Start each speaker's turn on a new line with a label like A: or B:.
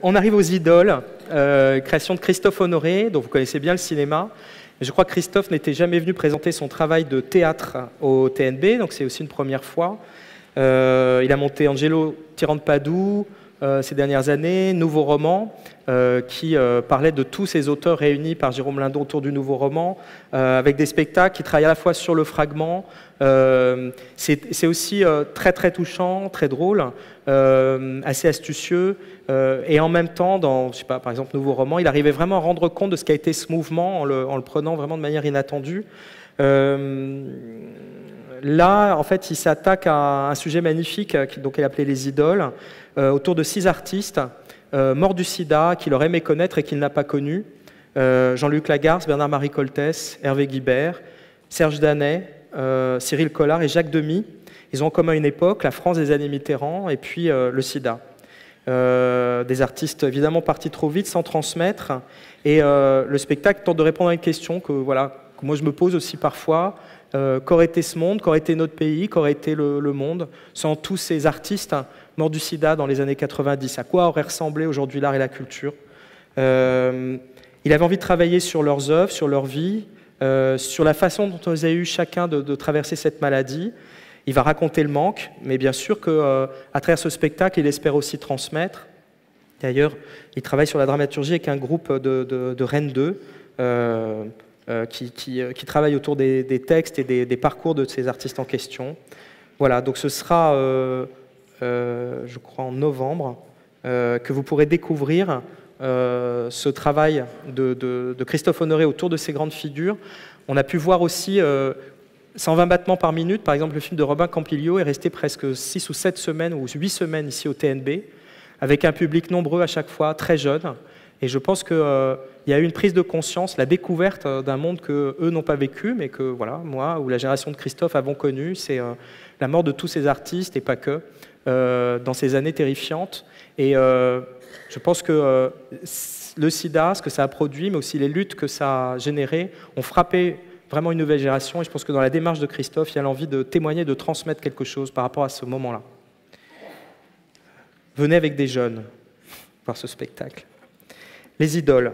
A: On arrive aux idoles, création de Christophe Honoré, dont vous connaissez bien le cinéma. Je crois que Christophe n'était jamais venu présenter son travail de théâtre au TNB, donc c'est aussi une première fois. Il a monté Angelo Tyran de Padoue ces dernières années, Nouveau Roman, qui parlait de tous ces auteurs réunis par Jérôme Lindon autour du Nouveau Roman, avec des spectacles qui travaillent à la fois sur le fragment. C'est aussi très très touchant, très drôle, assez astucieux, et en même temps, dans, je sais pas, par exemple Nouveau Roman, il arrivait vraiment à rendre compte de ce qu'a été ce mouvement en le prenant vraiment de manière inattendue. Là, en fait, il s'attaque à un sujet magnifique, donc il appelait les idoles, autour de 6 artistes morts du sida, qu'il aurait aimé connaître et qu'il n'a pas connu. Jean-Luc Lagarce, Bernard-Marie Coltès, Hervé Guibert, Serge Danet, Cyril Collard et Jacques Demy. Ils ont en commun une époque, la France des années Mitterrand, et puis le sida. Des artistes évidemment partis trop vite, sans transmettre. Et le spectacle tente de répondre à une question que moi je me pose aussi parfois. Qu'aurait été ce monde, qu'aurait été notre pays, qu'aurait été le monde sans tous ces artistes morts du sida dans les années 90? À quoi aurait ressemblé aujourd'hui l'art et la culture? Il avait envie de travailler sur leurs œuvres, sur leur vie, sur la façon dont ils avaient eu chacun de traverser cette maladie. Il va raconter le manque, mais bien sûr qu'à travers ce spectacle, il espère aussi transmettre. D'ailleurs, il travaille sur la dramaturgie avec un groupe de Rennes 2, qui travaille autour des textes et des parcours de ces artistes en question. Voilà, donc ce sera, je crois, en novembre, que vous pourrez découvrir ce travail de Christophe Honoré autour de ces grandes figures. On a pu voir aussi 120 battements par minute. Par exemple, le film de Robin Campillo est resté presque 6 ou 7 semaines ou 8 semaines ici au TNB, avec un public nombreux à chaque fois, très jeune. Et je pense qu'il y a eu une prise de conscience, la découverte d'un monde qu'eux n'ont pas vécu, mais que voilà, moi ou la génération de Christophe avons connu. C'est la mort de tous ces artistes, et pas que, dans ces années terrifiantes. Et je pense que le sida, ce que ça a produit, mais aussi les luttes que ça a générées, ont frappé vraiment une nouvelle génération. Et je pense que dans la démarche de Christophe, il y a l'envie de témoigner, de transmettre quelque chose par rapport à ce moment-là. Venez avec des jeunes voir ce spectacle. Les idoles.